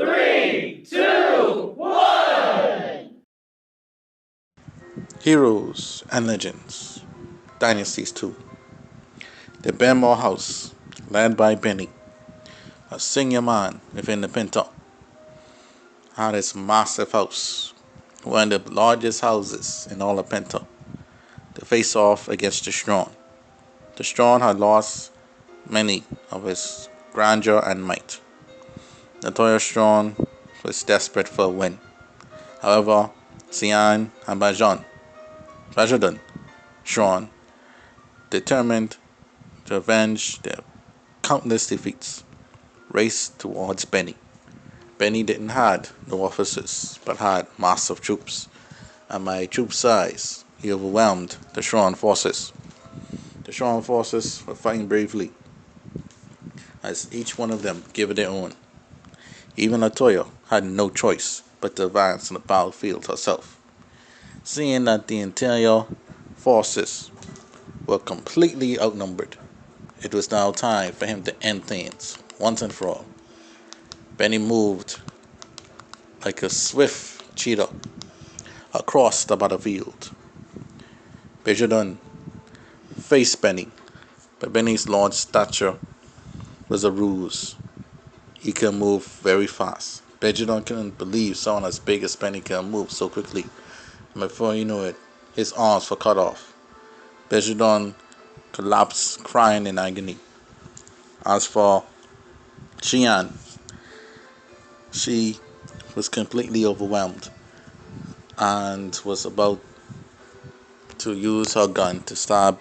3, 2, 1. Heroes and Legends, Dynasties 2. The Benmore House, led by Benny, a senior man within the Pinto, had his massive house, one of the largest houses in all of Pinto, to face off against the Xron. The Xron had lost many of his grandeur and might. The Toyo Xron was desperate for a win. However, Xian and Bajadun Xron, determined to avenge their countless defeats, raced towards Benny. Benny didn't have no officers, but had massive troops, and by troop size, he overwhelmed the Xron forces. The Xron forces were fighting bravely, as each one of them gave it their own. Even Latoya had no choice but to advance on the battlefield herself. Seeing that the entire forces were completely outnumbered, it was now time for him to end things once and for all. Benny moved like a swift cheetah across the battlefield. Bajadun faced Benny, but Benny's large stature was a ruse. He could move very fast. Bajadun couldn't believe someone as big as Benny could move so quickly. And before you knew it, his arms were cut off. Bajadun collapsed, crying in agony. As for Xian, she was completely overwhelmed and was about to use her gun to start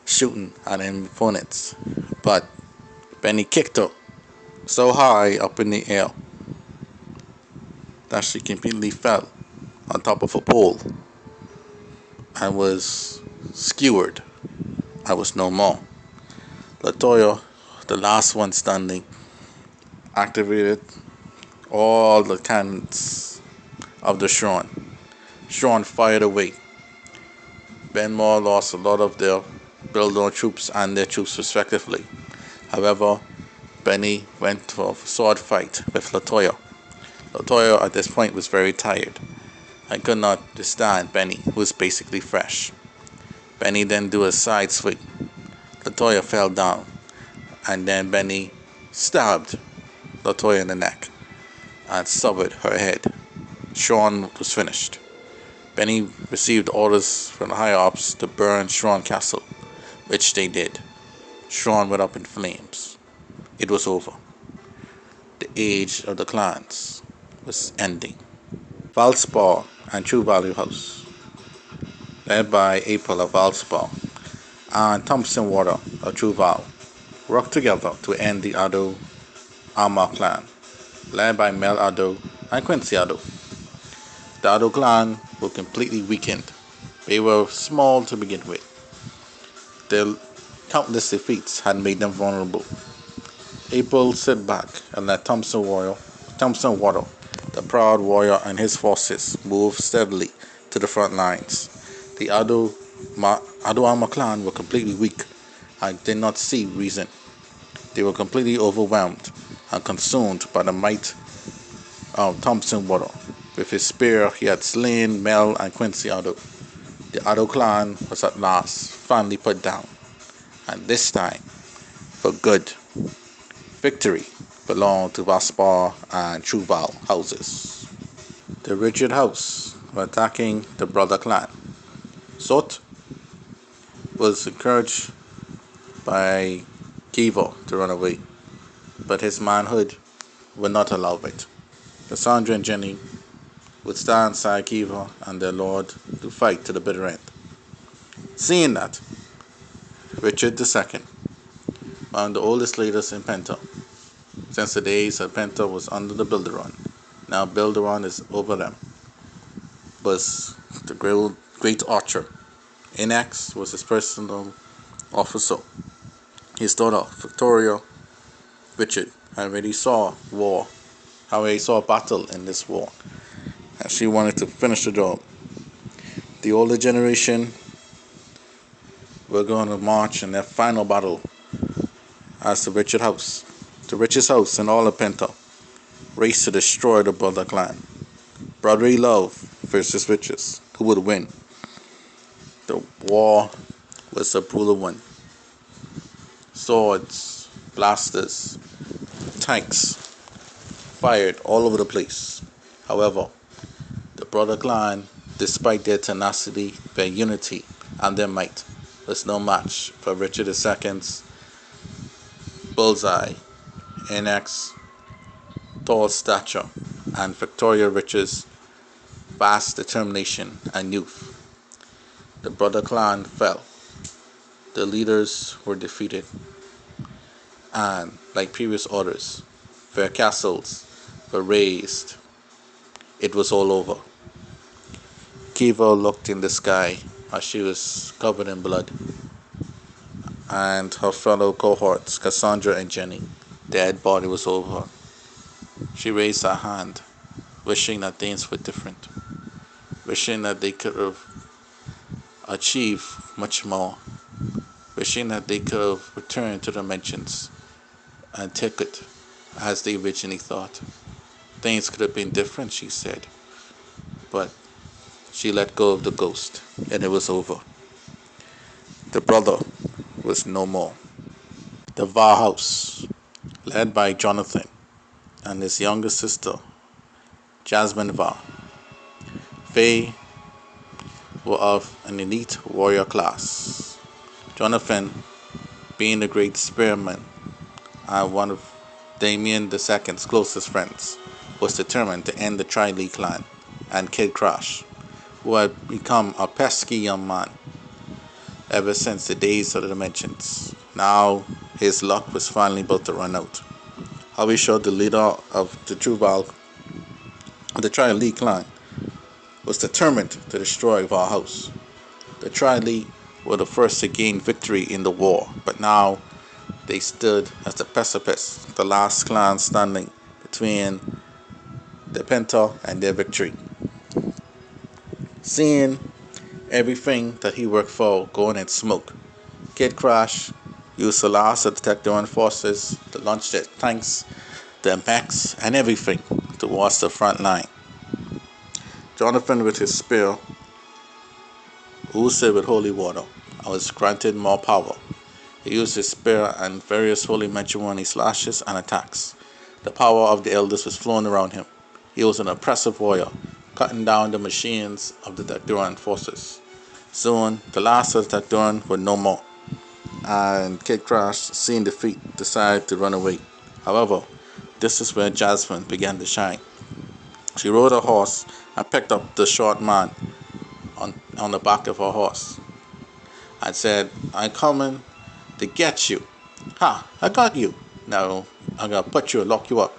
shooting at her opponents. But Benny kicked her so high up in the air that she completely fell on top of a pole and was skewered. I was no more. Latoya, the last one standing, activated all the cannons of the Xron. Xron fired away. Benmore lost a lot of their build-on troops and their troops respectively. However, Benny went for a sword fight with Latoya. Latoya at this point was very tired and could not withstand Benny, who was basically fresh. Benny then do a side sweep. Latoya fell down, and then Benny stabbed Latoya in the neck and severed her head. Xron was finished. Benny received orders from the higher-ups to burn Xron Castle, which they did. Xron went up in flames. It was over. The age of the clans was ending. Valspar and True Value House, led by April of Valspar and Thompson Water of True Val, worked together to end the Addo Armor clan, led by Mel Addo and Quincy Addo. The Addo clan were completely weakened. They were small to begin with. Their countless defeats had made them vulnerable. April sit back and let Thompson Water, the proud warrior, and his forces move steadily to the front lines. The Addo Armor clan were completely weak and did not see reason. They were completely overwhelmed and consumed by the might of Thompson Water. With his spear, he had slain Mel and Quincy Addo. The Addo clan was at last finally put down, and this time, for good. Victory belonged to Valspar and True Val houses. The Richard house were attacking the brother clan. Sot was encouraged by Kiva to run away, but his manhood would not allow it. Cassandra and Jenny would stand beside Kiva and their lord to fight to the bitter end. Seeing that, Richard II, one of the oldest leaders in Penta, since the days that Penta was under the Builderon, now Builderon is over them, was the great archer. Inax was his personal officer. His daughter, Victoria Richard, already saw war, already saw battle in this war, and she wanted to finish the job. The older generation were going to march in their final battle as the richest house in all of Penta, raced to destroy the brother clan. Brotherly love versus riches. Who would win? The war was a brutal one. Swords, blasters, tanks fired all over the place. However, the brother clan, despite their tenacity, their unity, and their might, was no match for Richard II's bullseye, Annex, tall stature, and Victoria Richard's vast determination and youth. The brother clan fell. The leaders were defeated, and, like previous orders, their castles were razed. It was all over. Kiva looked in the sky as she was covered in blood, and her fellow cohorts, Cassandra and Jenny, their dead body was over. She raised her hand, wishing that things were different, wishing that they could have achieved much more, wishing that they could have returned to the dimensions and took it as they originally thought. Things could have been different, she said, but she let go of the ghost, and it was over. The brother was no more. The Var house, led by Jonathan and his younger sister, Jasmine Var. They were of an elite warrior class. Jonathan, being the great spearman and one of Damien II's closest friends, was determined to end the Tri-Lee clan and Kid Crash, who had become a pesky young man ever since the days of the dimensions. Now his luck was finally about to run out. However, the leader of the the Tri-Lee clan, was determined to destroy Valhouse. The Tri-Lee were the first to gain victory in the war, but now they stood as the precipice, the last clan standing between the Penta and their victory. Seeing everything that he worked for going in smoke, Kid Crash used the last of the Tectoran forces to launch their tanks, their mechs, and everything towards the front line. Jonathan, with his spear, oozed with holy water, and was granted more power. He used his spear and various holy matrimony slashes and attacks. The power of the elders was flowing around him. He was an oppressive warrior, cutting down the machines of the Tectoran forces. Soon, the last of the Tectoran were no more, and Kid Crash, seeing defeat, decided to run away. However, this is where Jasmine began to shine. She rode a horse and picked up the short man on the back of her horse and said, "I'm coming to get you." "Ha, I got you. Now I'm going to put you and lock you up."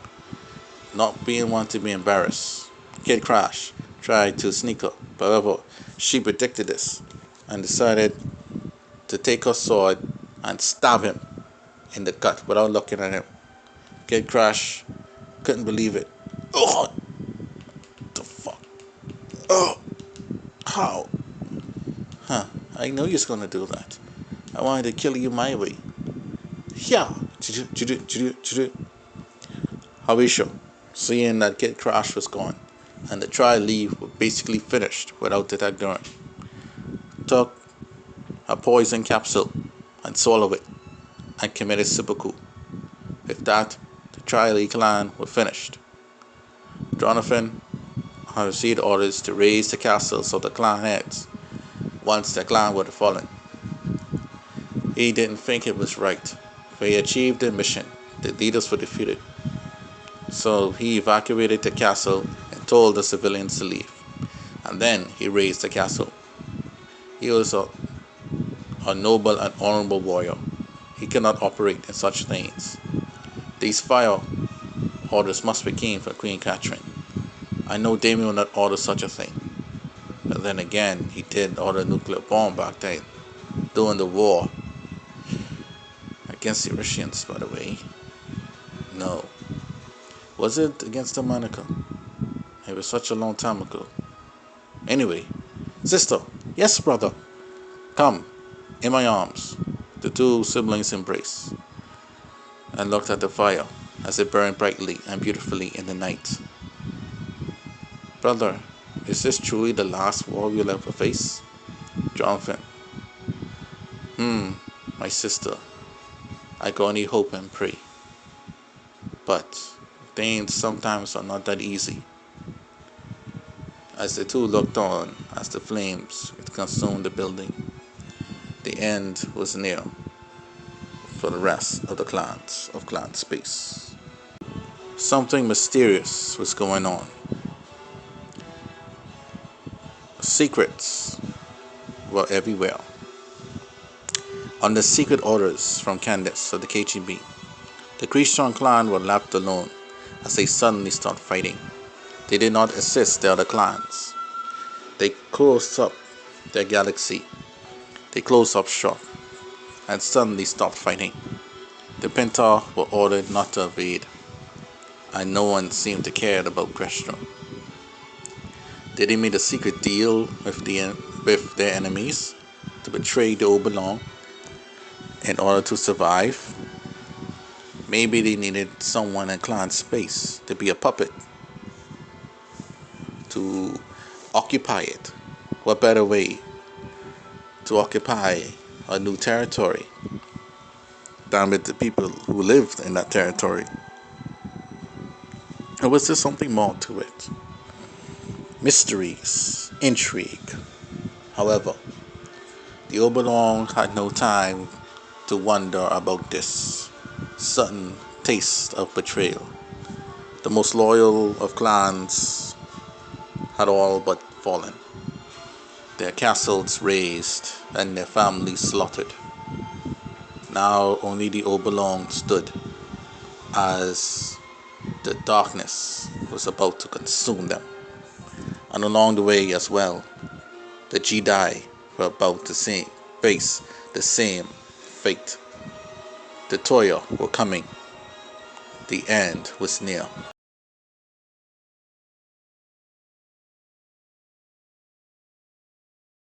Not being one to be embarrassed, Kid Crash tried to sneak her. However, she predicted this and decided to take her sword and stab him in the gut without looking at him. Kid Crash couldn't believe it. "Oh, the fuck? Oh, how? Huh, I know you're gonna do that. I wanted to kill you my way." "Yeah." However, seeing that Kid Crash was gone and the Tri-Lee were basically finished without the Tectoran, took a poison capsule and swallowed it and committed seppuku. With that, the Tri-Lee clan were finished. Jonathan had received orders to raise the castles of the clan heads once the clan would have fallen. He didn't think it was right, for he achieved the mission. The leaders were defeated. So he evacuated the castle and told the civilians to leave. And then he raised the castle. He was a noble and honorable warrior. He cannot operate in such things. These fire orders must be came from Queen Catherine. I know Damien will not order such a thing. But then again, he did order a nuclear bomb back then, during the war against the Russians, by the way. No. Was it against the Monica? It was such a long time ago. Anyway, "Sister." "Yes, brother." "Come, in my arms." The two siblings embraced and looked at the fire. as it burned brightly and beautifully in the night. Brother, is this truly the last war we'll ever face? Jonathan. My sister, I can only hope and pray. But things sometimes are not that easy. As the two looked on as the flames consumed the building, the end was near for the rest of the clans of Clan Space. Something mysterious was going on. Secrets were everywhere. Under secret orders from Candace of the KGB, the Xron clan were left alone as they suddenly started fighting. They did not assist the other clans. They closed up their galaxy. They closed up shop and suddenly stopped fighting. The Pentar were ordered not to invade, and no one seemed to care about Xron. They made a secret deal with their enemies to betray the Oberon in order to survive. Maybe they needed someone in Clan Space to be a puppet, to occupy it. What better way to occupy a new territory than with the people who lived in that territory? Or was there something more to it? Mysteries, intrigue. However, the Oberon had no time to wonder about this sudden taste of betrayal. The most loyal of clans had all but fallen, their castles razed and their families slaughtered. Now only the Oberon stood as the darkness was about to consume them. And along the way as well, the Jedi were about to face the same fate. The Toya were coming. The end was near.